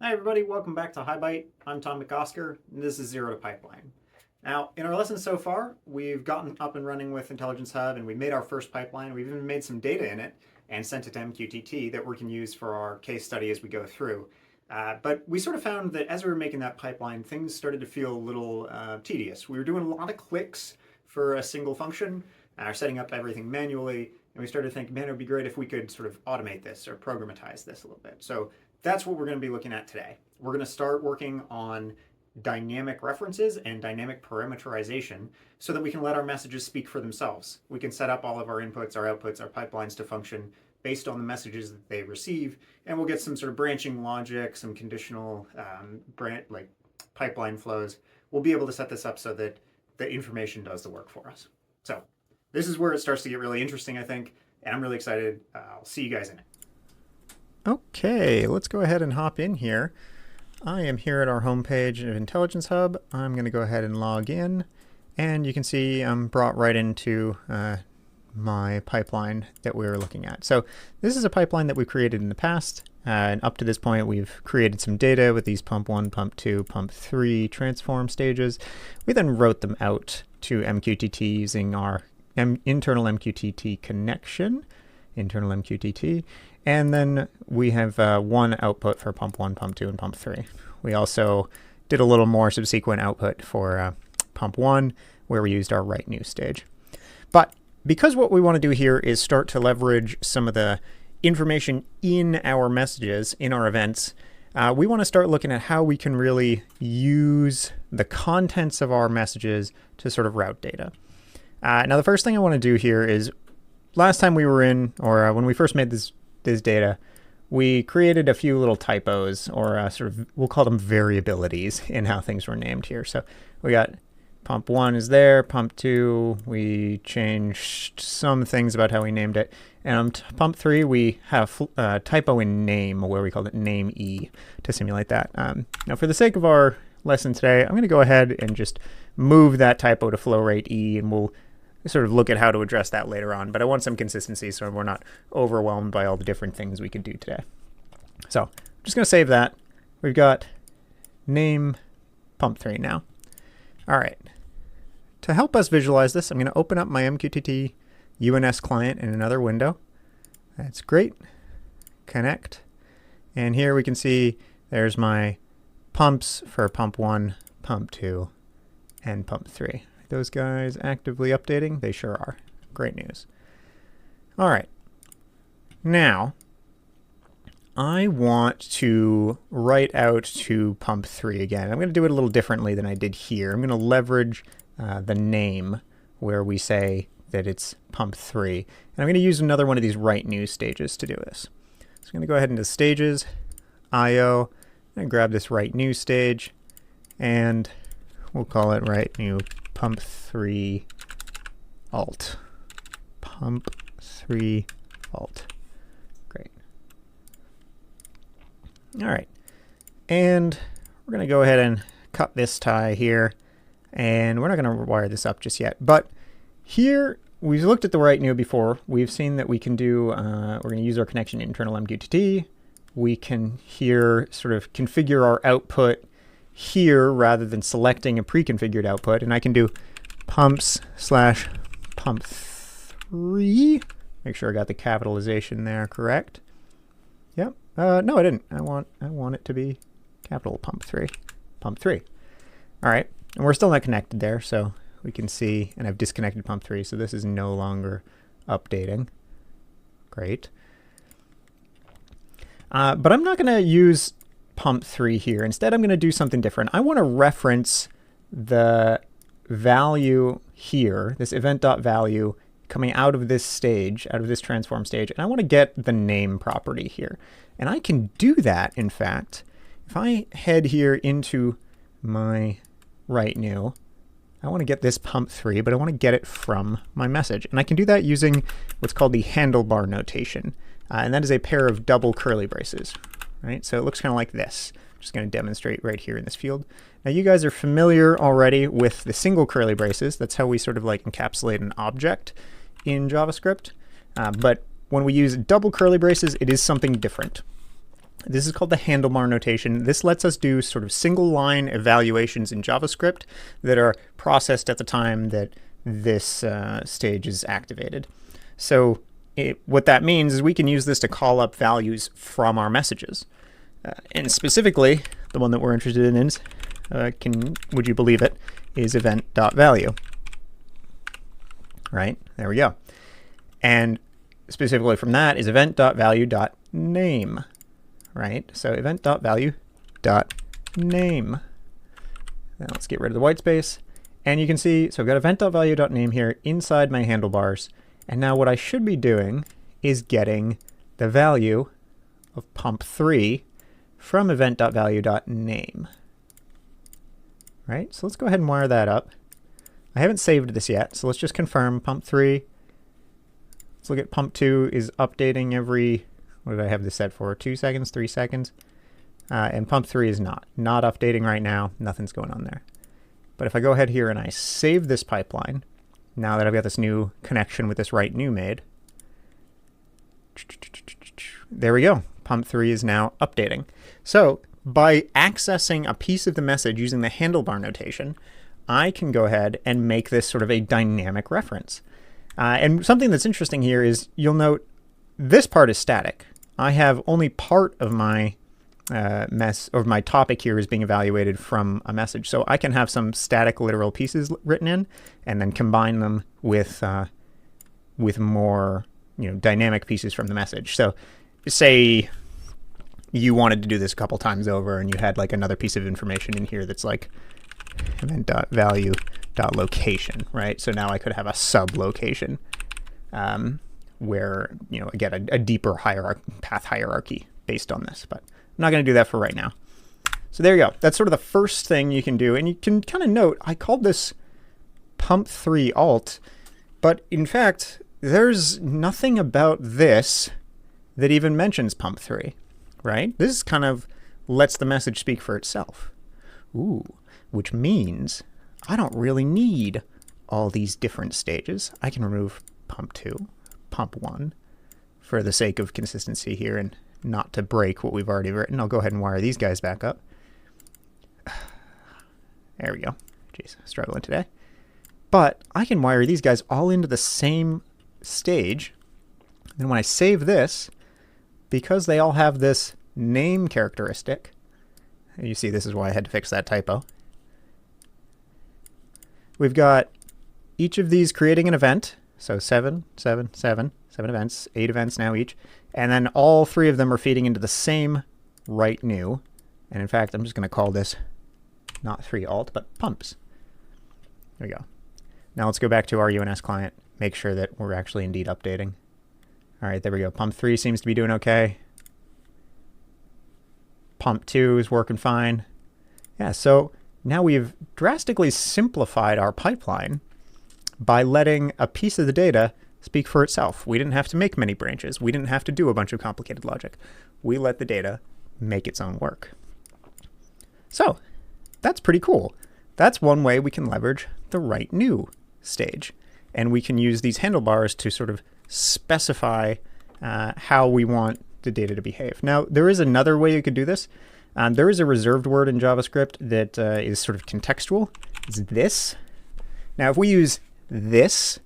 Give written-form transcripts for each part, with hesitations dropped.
Hi everybody, welcome back to HighByte. I'm Tom McOsker, and this is Zero to Pipeline. Now, in our lesson so far, we've gotten up and running with Intelligence Hub, and we made our first pipeline. We've even made some data in it and sent it to MQTT that we can use for our case study as we go through. But we sort of found that as we were making that pipeline, things started to feel a little tedious. We were doing a lot of clicks for a single function, setting up everything manually, and we started to think, man, it would be great if we could sort of automate this or programatize this a little bit. So that's what we're going to be looking at today. We're going to start working on dynamic references and dynamic parameterization so that we can let our messages speak for themselves. We can set up all of our inputs, our outputs, our pipelines to function based on the messages that they receive, and we'll get some sort of branching logic, some conditional like pipeline flows. We'll be able to set this up so that the information does the work for us. So this is where it starts to get really interesting, I think, and I'm really excited. I'll see you guys in it. Okay, let's go ahead and hop in here. I am here at our homepage of Intelligence Hub. I'm going to go ahead and log in, and you can see I'm brought right into my pipeline that we were looking at. So this is a pipeline that we created in the past, and up to this point we've created some data with these pump 1, pump 2, pump 3 transform stages. We then wrote them out to MQTT using our internal MQTT connection, internal MQTT, and then we have one output for pump 1, pump 2, and pump 3. We also did a little more subsequent output for pump 1, where we used our write new stage. But because what we want to do here is start to leverage some of the information in our messages, in our events, we want to start looking at how we can really use the contents of our messages to sort of route data. Now, the first thing I want to do here is, last time we were in, or when we first made this data, we created a few little typos, or sort of, we'll call them variabilities in how things were named here. So we got pump 1 is there, pump 2, we changed some things about how we named it. And pump 3, we have a typo in name, where we called it name E to simulate that. Now for the sake of our lesson today, I'm going to go ahead and just move that typo to flow rate E, and we'll sort of look at how to address that later on. But I want some consistency so we're not overwhelmed by all the different things we could do today. So I'm just going to save that. We've got name pump 3 now. All right. To help us visualize this, I'm going to open up my MQTT UNS client in another window. That's great. Connect. And here we can see there's my pumps for pump 1, pump 2, and pump 3. Those guys actively updating? They sure are. Great news. All right. Now, I want to write out to pump 3 again. I'm going to do it a little differently than I did here. I'm going to leverage the name where we say that it's pump 3. And I'm going to use another one of these write new stages to do this. So I'm going to go ahead into stages, IO, and grab this write new stage, and we'll call it write new pump 3 alt. Pump 3 alt. Great. All right. And we're going to go ahead and cut this tie here. And we're not going to wire this up just yet. But here, we've looked at the write new before. We've seen that we can do, we're going to use our connection internal MQTT. We can here sort of configure our output here rather than selecting a pre-configured output. And I can do pumps slash pump 3. Make sure I got the capitalization there correct. Yep. No, I didn't. I want it to be capital pump 3. Pump 3. All right. And we're still not connected there, so we can see, and I've disconnected pump 3, so this is no longer updating. Great. But I'm not going to use pump 3 here. Instead, I'm going to do something different. I want to reference the value here, this event.value coming out of this stage, out of this transform stage, and I want to get the name property here. And I can do that, in fact, if I head here into my write new, I want to get this pump 3, but I want to get it from my message. And I can do that using what's called the handlebar notation. And that is a pair of double curly braces. Right? So it looks kind of like this. I'm just going to demonstrate right here in this field. Now you guys are familiar already with the single curly braces. That's how we sort of like encapsulate an object in JavaScript. But when we use double curly braces, it is something different. This is called the handlebar notation. This lets us do sort of single line evaluations in JavaScript that are processed at the time that this stage is activated. So what that means is we can use this to call up values from our messages. And specifically, the one that we're interested in is, would you believe it, is event.value. Right? There we go. And specifically from that is event.value.name. Right? So event.value.name. Now let's get rid of the white space. And you can see, so I've got event.value.name here inside my handlebars. And now what I should be doing is getting the value of pump3 from event.value.name. Right? So let's go ahead and wire that up. I haven't saved this yet, so let's just confirm pump3. Let's look at pump2 is updating every, what did I have this set for? 2 seconds, 3 seconds? And pump3 is not updating right now. Nothing's going on there. But if I go ahead here and I save this pipeline, now that I've got this new connection with this write new made, there we go. Pump3 is now updating. So by accessing a piece of the message using the handlebar notation, I can go ahead and make this sort of a dynamic reference. And something that's interesting here is you'll note this part is static. I have only part of my my topic here is being evaluated from a message. So I can have some static literal pieces written in and then combine them with more dynamic pieces from the message. So say you wanted to do this a couple times over and you had like another piece of information in here that's like event.value.location, right? So now I could have a sub-location where, again, a deeper path hierarchy based on this, but I'm not going to do that for right now. So there you go. That's sort of the first thing you can do. And you can kind of note, I called this pump3 alt, but in fact, there's nothing about this that even mentions pump3, right? This kind of lets the message speak for itself. Ooh, which means I don't really need all these different stages. I can remove pump2, pump1 for the sake of consistency here and not to break what we've already written. I'll go ahead and wire these guys back up. There we go. Jeez, struggling today. But I can wire these guys all into the same stage. And when I save this, because they all have this name characteristic, and you see this is why I had to fix that typo. We've got each of these creating an event. So 7 events, 8 events now each. And then all 3 of them are feeding into the same write new. And in fact, I'm just going to call this not 3 alt, but pumps. There we go. Now let's go back to our UNS client, make sure that we're actually indeed updating. All right, there we go. Pump 3 seems to be doing okay. Pump 2 is working fine. Yeah, so now we've drastically simplified our pipeline by letting a piece of the data speak for itself. We didn't have to make many branches. We didn't have to do a bunch of complicated logic. We let the data make its own work. So that's pretty cool. That's one way we can leverage the write new stage. And we can use these handlebars to sort of specify how we want the data to behave. Now, there is another way you could do this. There is a reserved word in JavaScript that is sort of contextual. It's this. Now, if we use this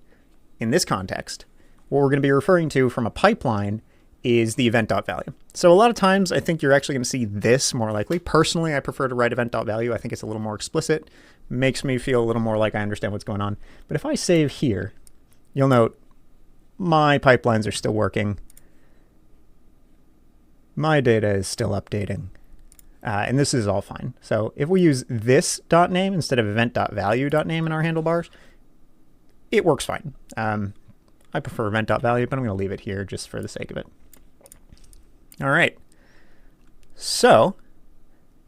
in this context, what we're going to be referring to from a pipeline is the event.value. So a lot of times, I think you're actually going to see this more likely. Personally, I prefer to write event.value. I think it's a little more explicit, makes me feel a little more like I understand what's going on. But if I save here, you'll note my pipelines are still working. My data is still updating. And this is all fine. So if we use this .name instead of event.value.name in our handlebars, it works fine. I prefer event.value, but I'm going to leave it here just for the sake of it. All right. So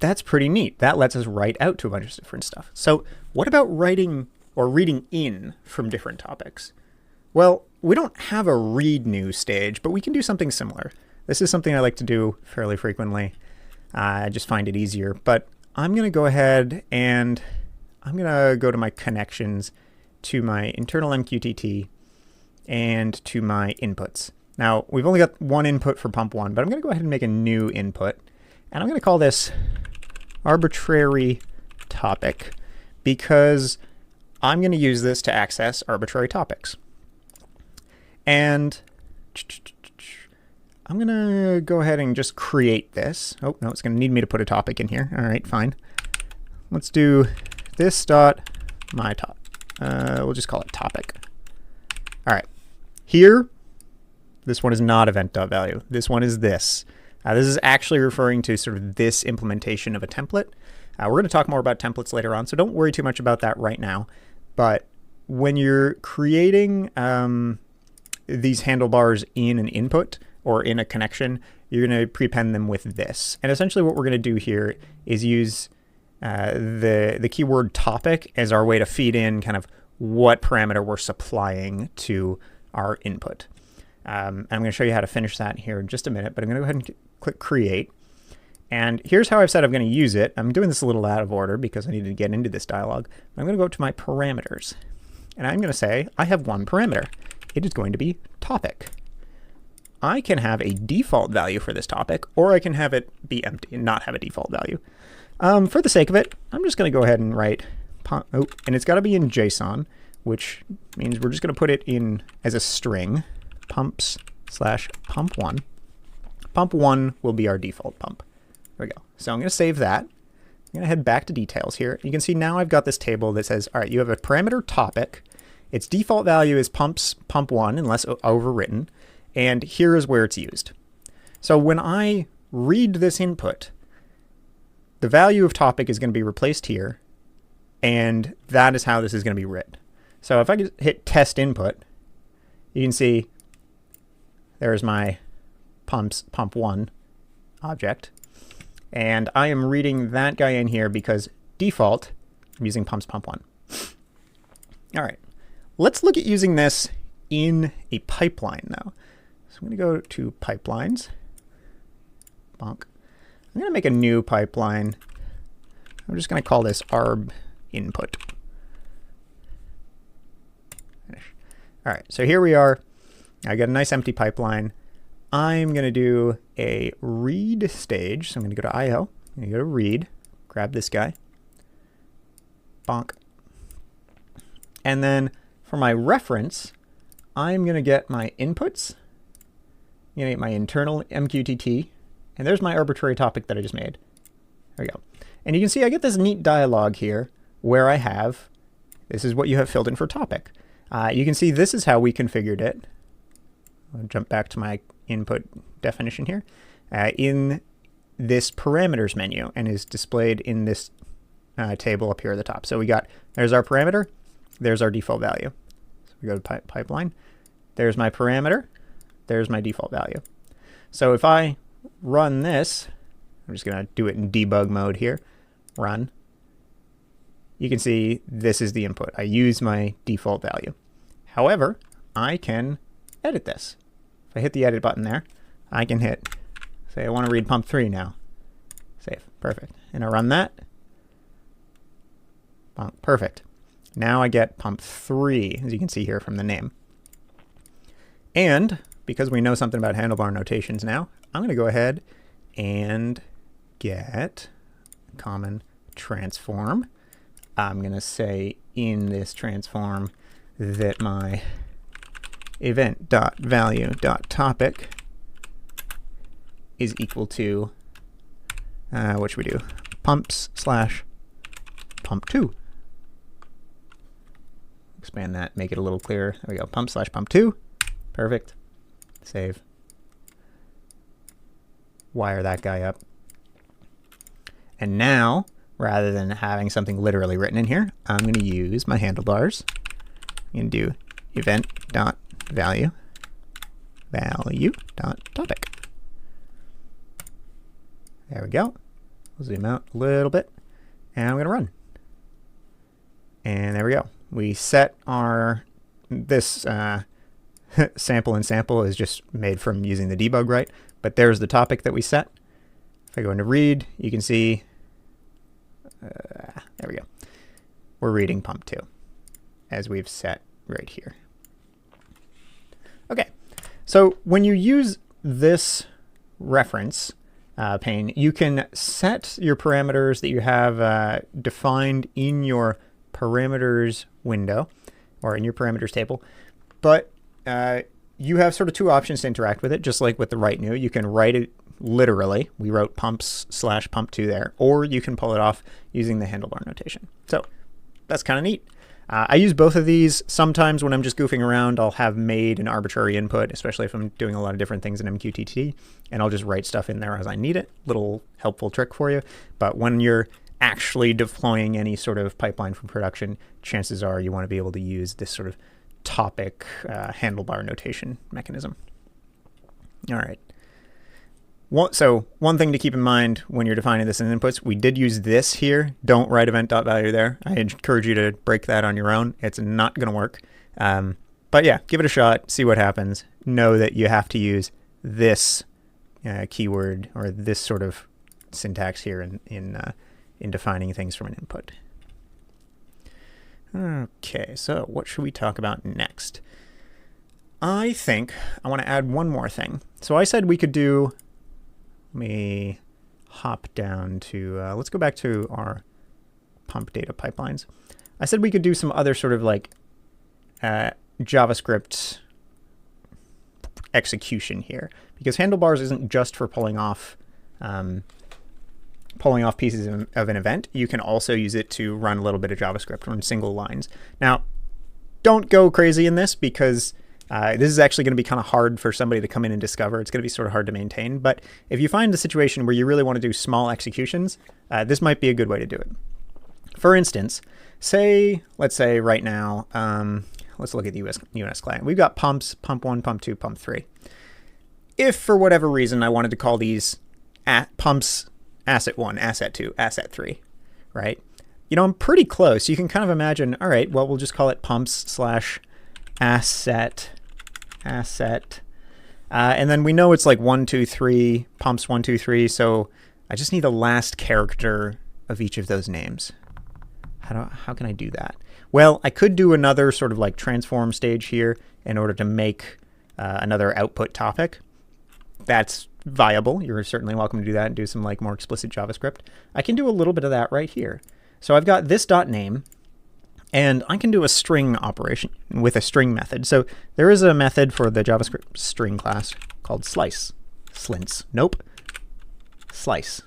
that's pretty neat. That lets us write out to a bunch of different stuff. So what about writing or reading in from different topics? Well, we don't have a read new stage, but we can do something similar. This is something I like to do fairly frequently. I just find it easier. But I'm going to go ahead and I'm going to go to my connections, to my internal MQTT, and to my inputs. Now, we've only got one input for pump 1, but I'm going to go ahead and make a new input. And I'm going to call this arbitrary topic because I'm going to use this to access arbitrary topics. And I'm going to go ahead and just create this. Oh, no, it's going to need me to put a topic in here. All right, fine. Let's do this dot my top. We'll just call it topic. All right. Here, this one is not event.value. This one is this. This is actually referring to sort of this implementation of a template. We're going to talk more about templates later on, so don't worry too much about that right now. But when you're creating these handlebars in an input or in a connection, you're going to prepend them with this. And essentially what we're going to do here is use the keyword topic as our way to feed in kind of what parameter we're supplying to our input. I'm going to show you how to finish that here in just a minute, but I'm going to go ahead and click create. And here's how I've said I'm going to use it. I'm doing this a little out of order because I needed to get into this dialog. I'm going to go up to my parameters, and I'm going to say I have one parameter. It is going to be topic. I can have a default value for this topic, or I can have it be empty and not have a default value. For the sake of it, I'm just going to go ahead and write, and it's got to be in JSON, which means we're just going to put it in as a string, pumps/pump1. Pump1 will be our default pump. There we go. So I'm going to save that. I'm going to head back to details here. You can see now I've got this table that says, all right, you have a parameter topic. Its default value is pump1 unless overwritten. And here is where it's used. So when I read this input, the value of topic is going to be replaced here. And that is how this is going to be written. So if I could hit test input, you can see there's my pump1 object. And I am reading that guy in here because default, I'm using pump1. All right, let's look at using this in a pipeline now. So I'm going to go to pipelines. Bonk. I'm going to make a new pipeline. I'm just going to call this arb input. Finish. All right, so here we are. I got a nice empty pipeline. I'm going to do a read stage. So I'm going to go to IO. I'm going to go to read. Grab this guy. Bonk. And then for my reference, I'm going to get my inputs. I'm going to get my internal MQTT. And there's my arbitrary topic that I just made. There we go. And you can see I get this neat dialog here where I have, this is what you have filled in for topic. You can see this is how we configured it. I'll jump back to my input definition here. In this parameters menu and is displayed in this table up here at the top. So we got, there's our parameter, there's our default value. So we go to pipeline, there's my parameter, there's my default value. So if I run this, I'm just going to do it in debug mode here, run. You can see this is the input. I use my default value. However, I can edit this. If I hit the edit button there, I can hit, say I want to read pump 3 now. Save, perfect. And I run that. Perfect. Now I get pump 3, as you can see here from the name. And because we know something about handlebar notations now, I'm going to go ahead and get common transform. I'm going to say in this transform that my event.value.topic is equal to, what should we do? Pumps/pump2. Expand that, make it a little clearer. There we go, pump/pump2. Perfect. Save. Wire that guy up. And now, rather than having something literally written in here, I'm going to use my handlebars. I'm going to do event.value.topic. There we go. We'll zoom out a little bit, and I'm going to run. And there we go. We set our, this sample and sample is just made from using the debug right, but there's the topic that we set. If I go into read, you can see, there we go. We're reading pump 2 as we've set right here. Okay, So when you use this reference pane, you can set your parameters that you have defined in your parameters window or in your parameters table. But you have sort of two options to interact with it, just like with the write new. You can write it literally. We wrote pumps/pump2 there, or you can pull it off using the handlebar notation. So that's kind of neat. I use both of these. Sometimes when I'm just goofing around, I'll have made an arbitrary input, especially if I'm doing a lot of different things in MQTT, and I'll just write stuff in there as I need it. Little helpful trick for you. But when you're actually deploying any sort of pipeline for production, chances are you want to be able to use this sort of topic handlebar notation mechanism. All right. So one thing to keep in mind when you're defining this in inputs, we did use this here. Don't write event.value there. I encourage you to break that on your own. It's not going to work. But yeah, give it a shot. See what happens. Know that you have to use this keyword or this sort of syntax here in defining things from an input. Okay, so what should we talk about next? I think I want to add one more thing. So I said we could do, let me hop down to, let's go back to our pump data pipelines. I said we could do some other sort of like JavaScript execution here, because handlebars isn't just for pulling off pieces of an event. You can also use it to run a little bit of JavaScript on single lines. Now, don't go crazy in this, because this is actually going to be kind of hard for somebody to come in and discover. It's going to be sort of hard to maintain. But if you find the situation where you really want to do small executions, this might be a good way to do it. For instance, let's say right now, let's look at the UNS client. We've got pumps, pump 1, pump 2, pump 3. If for whatever reason I wanted to call these pumps asset 1, asset 2, asset 3, right? You know, I'm pretty close. You can kind of imagine, all right, well, we'll just call it pumps/asset. And then we know it's like 1, 2, 3, pumps 1, 2, 3. So I just need the last character of each of those names. How can I do that? Well, I could do another sort of like transform stage here in order to make another output topic. That's viable. You're certainly welcome to do that and do some like more explicit JavaScript. I can do a little bit of that right here. So I've got this .name, and I can do a string operation with a string method. So there is a method for the JavaScript string class called slice. Slints. Nope. Slice.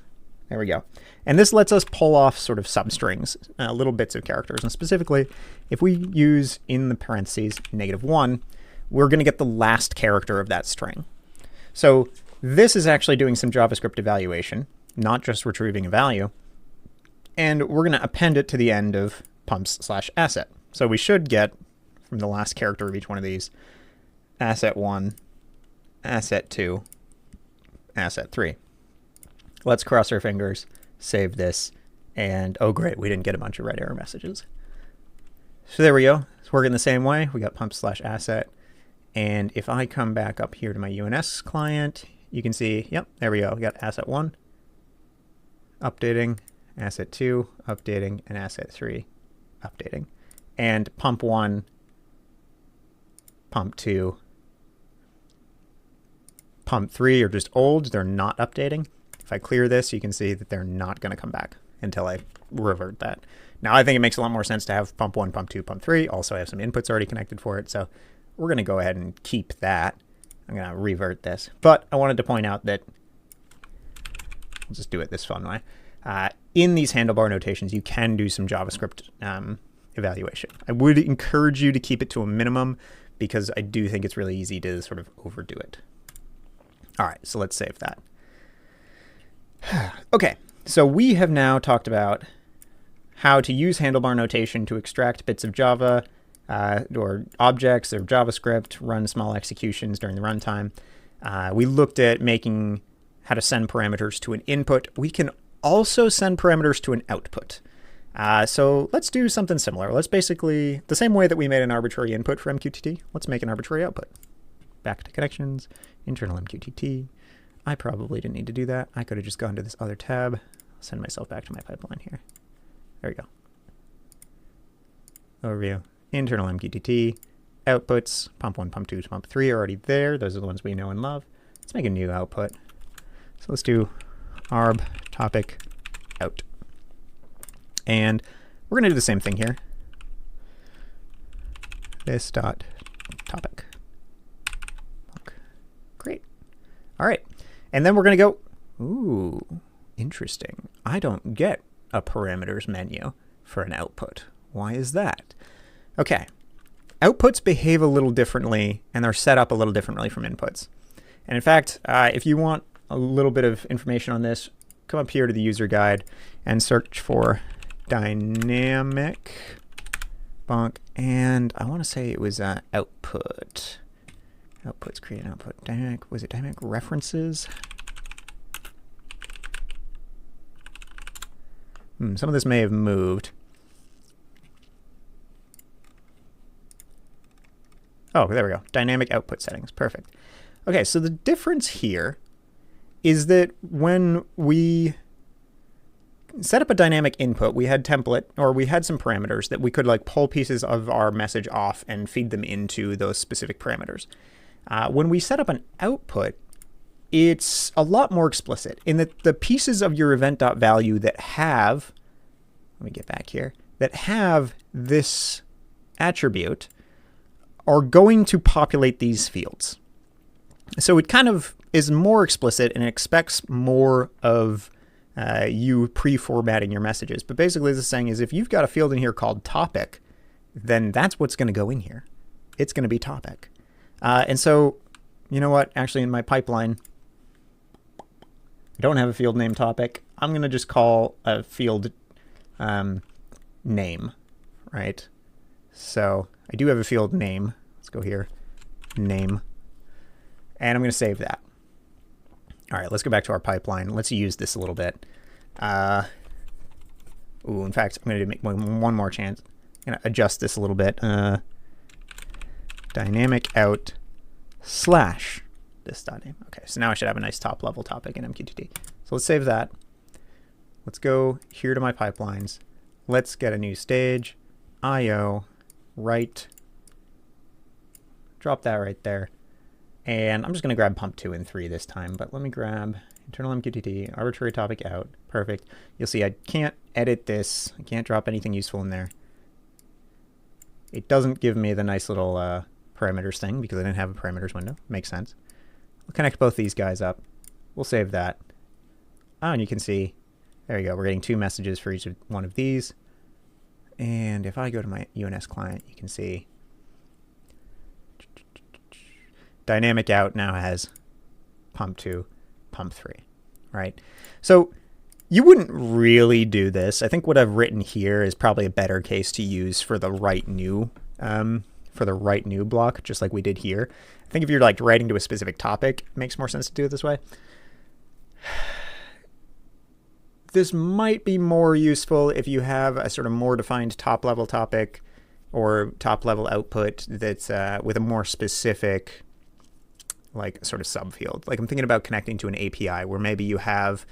There we go. And this lets us pull off sort of substrings, little bits of characters. And specifically, if we use in the parentheses -1, we're going to get the last character of that string. So this is actually doing some JavaScript evaluation, not just retrieving a value. And we're going to append it to the end of pumps/asset. So we should get, from the last character of each one of these, asset 1, asset 2, asset 3. Let's cross our fingers, save this, and oh great, we didn't get a bunch of red error messages. So there we go. It's working the same way. We got pump/asset. And if I come back up here to my UNS client, you can see, yep, there we go. We got asset 1 updating, asset 2 updating, and asset 3 updating. And pump 1, pump 2, pump 3 are just old. They're not updating. If I clear this, you can see that they're not going to come back until I revert that. Now, I think it makes a lot more sense to have pump 1, pump 2, pump 3. Also, I have some inputs already connected for it. So we're going to go ahead and keep that. I'm going to revert this. But I wanted to point out that, I'll just do it this fun way. In these handlebar notations, you can do some JavaScript evaluation. I would encourage you to keep it to a minimum, because I do think it's really easy to sort of overdo it. All right, so let's save that. Okay, so we have now talked about how to use handlebar notation to extract bits of Java or objects or JavaScript, run small executions during the runtime. We looked at making how to send parameters to an input. We can also send parameters to an output. So let's do something similar. Let's basically, the same way that we made an arbitrary input for MQTT, let's make an arbitrary output. Back to connections, internal MQTT. I probably didn't need to do that. I could have just gone to this other tab. I'll send myself back to my pipeline here. There we go. Overview, internal MQTT, outputs. Pump 1, pump 2, pump 3 are already there. Those are the ones we know and love. Let's make a new output. So let's do arb topic out. And we're going to do the same thing here. This dot topic. Great. All right. And then we're going to go, ooh, interesting. I don't get a parameters menu for an output. Why is that? Okay. Outputs behave a little differently, and they're set up a little differently from inputs. And in fact, if you want a little bit of information on this, come up here to the user guide and search for dynamic bonk. And I want to say it was output. Outputs, create an output. Dynamic, was it dynamic references? Some of this may have moved. Oh, there we go. Dynamic output settings. Perfect. Okay, so the difference here is that when we set up a dynamic input, we had template, or we had some parameters that we could like pull pieces of our message off and feed them into those specific parameters. When we set up an output, it's a lot more explicit in that the pieces of your event.value that have, let me get back here, that have this attribute are going to populate these fields. So it kind of is more explicit and expects more of you pre-formatting your messages. But basically, this is saying is if you've got a field in here called topic, then that's what's going to go in here. It's going to be topic. And so, you know what? Actually, in my pipeline, I don't have a field named topic. I'm going to just call a field name, right? So I do have a field name. Let's go here, name. And I'm going to save that. All right, let's go back to our pipeline. Let's use this a little bit. In fact, I'm going to make one more chance. I'm going to adjust this a little bit. Dynamic out slash this dot name. Okay, so now I should have a nice top level topic in MQTT. So let's save that. Let's go here to my pipelines. Let's get a new stage, IO, write, drop that right there. And I'm just going to grab pump 2 and 3 this time, but let me grab internal MQTT, arbitrary topic out. Perfect. You'll see I can't edit this. I can't drop anything useful in there. It doesn't give me the nice little parameters thing because I didn't have a parameters window. Makes sense. We'll connect both these guys up. We'll save that. Oh, and you can see, there you go. We're getting 2 messages for each one of these. And if I go to my UNS client, you can see dynamic out now has pump 2, pump 3, right? So you wouldn't really do this. I think what I've written here is probably a better case to use for the write new block, just like we did here. I think if you're like writing to a specific topic, it makes more sense to do it this way. This might be more useful if you have a sort of more defined top level topic or top level output that's with a more specific like sort of subfield. Like I'm thinking about connecting to an API where maybe you have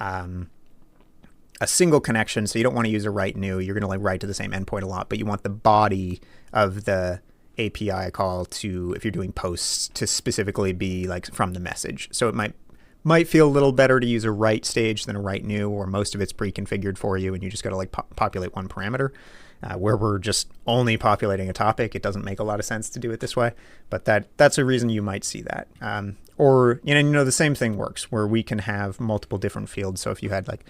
a single connection, so you don't want to use a write new. You're going to like write to the same endpoint a lot, but you want the body of the API call to, if you're doing posts, to specifically be like from the message. So it might feel a little better to use a write stage than a write new, or most of it's pre-configured for you and you just got to like populate one parameter. Where we're just only populating a topic, it doesn't make a lot of sense to do it this way, but that's a reason you might see that. Or, the same thing works where we can have multiple different fields. So if you had like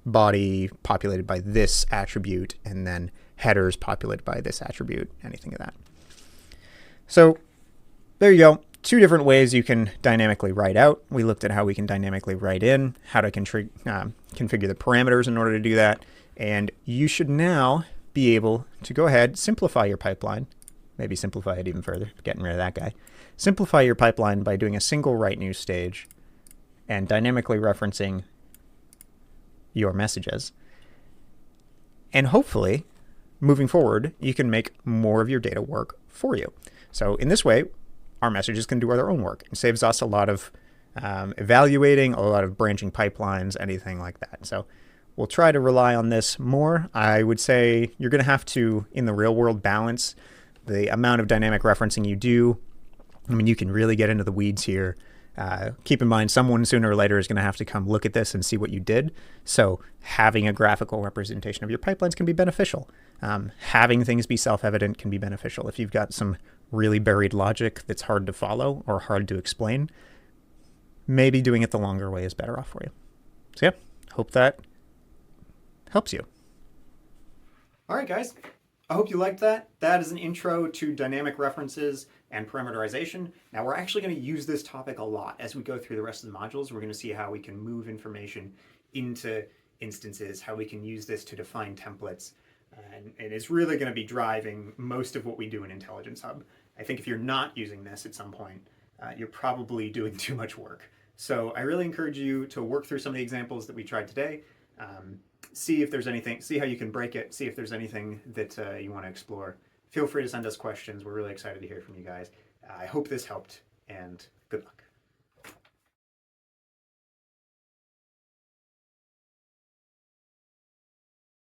body populated by this attribute and then headers populated by this attribute, anything of that. So there you go. 2 different ways you can dynamically write out. We looked at how we can dynamically write in, how to configure the parameters in order to do that. And you should now be able to go ahead, simplify your pipeline, maybe simplify it even further, getting rid of that guy. Simplify your pipeline by doing a single write new stage and dynamically referencing your messages. And hopefully, moving forward, you can make more of your data work for you. So in this way, our messages can do their own work. It saves us a lot of evaluating, a lot of branching pipelines, anything like that. So we'll try to rely on this more. I would say you're going to have to, in the real world, balance the amount of dynamic referencing you do, I mean, you can really get into the weeds here. Keep in mind, someone sooner or later is going to have to come look at this and see what you did. So having a graphical representation of your pipelines can be beneficial. Having things be self-evident can be beneficial. If you've got some really buried logic that's hard to follow or hard to explain, maybe doing it the longer way is better off for you. So yeah, hope that helps you. All right, guys. I hope you liked that. That is an intro to dynamic references and parameterization. Now we're actually going to use this topic a lot as we go through the rest of the modules. We're going to see how we can move information into instances, how we can use this to define templates. And it's really going to be driving most of what we do in Intelligence Hub. I think if you're not using this at some point, you're probably doing too much work. So I really encourage you to work through some of the examples that we tried today. See if there's anything, see how you can break it, see if there's anything that you want to explore. Feel free to send us questions. We're really excited to hear from you guys. I hope this helped, and good luck.